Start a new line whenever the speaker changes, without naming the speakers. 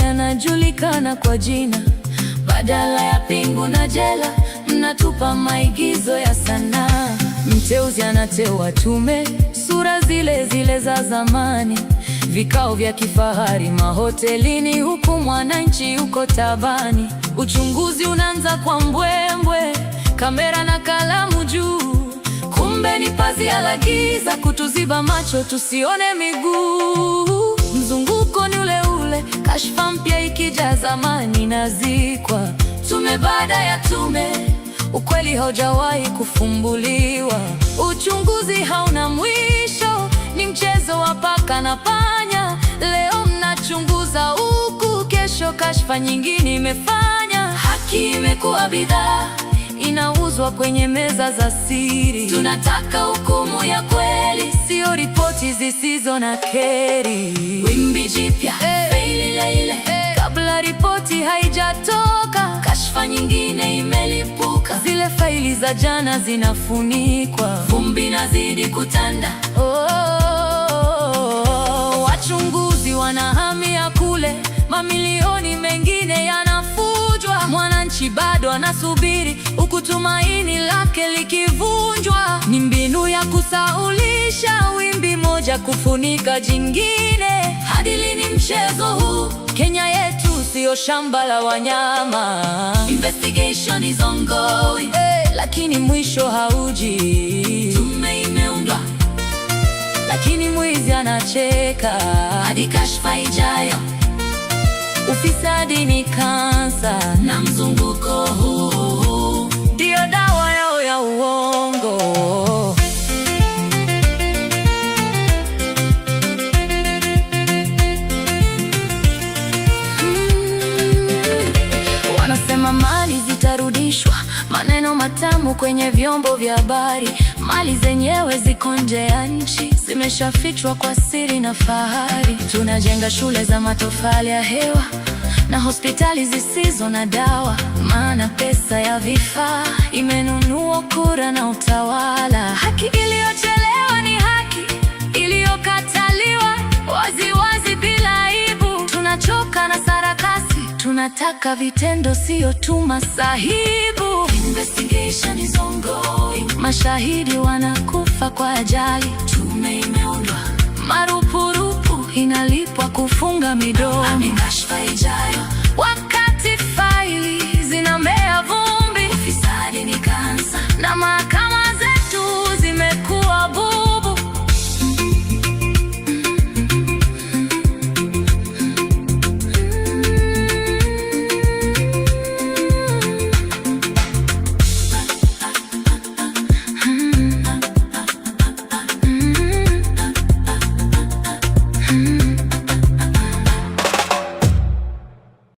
Anajulikana kwa jina, badala ya pingu na jela, mnatupa maigizo ya sanaa. Mteuzi anateua tume, sura zile zile za zamani, vikao vya kifahari mahotelini, huku mwananchi yuko tabani. Uchunguzi unaanza kwa mbwembwe, kamera na kalamu juu, kumbe ni pazia la giza kutuziba macho tusione miguu. Mzunguko ni ule ule, kashfa mpya ikija, zamani nazikwa. Tume baada ya tume, ukweli haujawahi kufumbuliwa. Uchunguzi hauna mwisho, ni mchezo wa paka na panya. Leo mnachunguza huku, kesho kashfa nyingine imefanya. Haki imekuwa bidhaa, inauzwa kwenye meza za siri. Tunataka hukumu ya kweli, sio ripoti zisizo na keri. Wimbi jipya, faili ile kabla ripoti haijatoka, kashfa nyingine imelipuka. Zile faili za jana zinafunikwa, vumbi nazidi kutanda. Wachunguzi wanahamia kule, mamilioni mengine yanafujwa. Mwananchi bado anasubiri, huku tumaini lake likivunjwa. Ni mbinu ya kusaulisha, wimbi moja kufunika jingine. Hadi lini mchezo huu? Kenya yetu sio shamba la wanyama. Investigation is ongoing, lakini mwisho hauji. Tume imeundwa, lakini mwizi anacheka. Hadi kashfa ijayo, ufisadi ni kansa, na mzunguko huu ndio dawa yao ya uongo. Wanasema mali zitarudishwa, maneno matamu kwenye vyombo vya habari. Mali zenyewe ziko nje ya nchi, zimeshafichwa kwa siri na fahari. Tunajenga shule za matofali ya hewa na hospitali zisizo na dawa, maana pesa ya vifaa imenunua kura na utawala. Haki iliyochelewa ni haki iliyokataliwa wazi wazi bila aibu. Tunachoka na sarakasi, tunataka vitendo, sio tu masahibu. Investigation is ongoing, mashahidi wanakufa kwa ajali. Tume imeundwa, marupurupu inalipwa kufunga midomo. Kashfa ijayo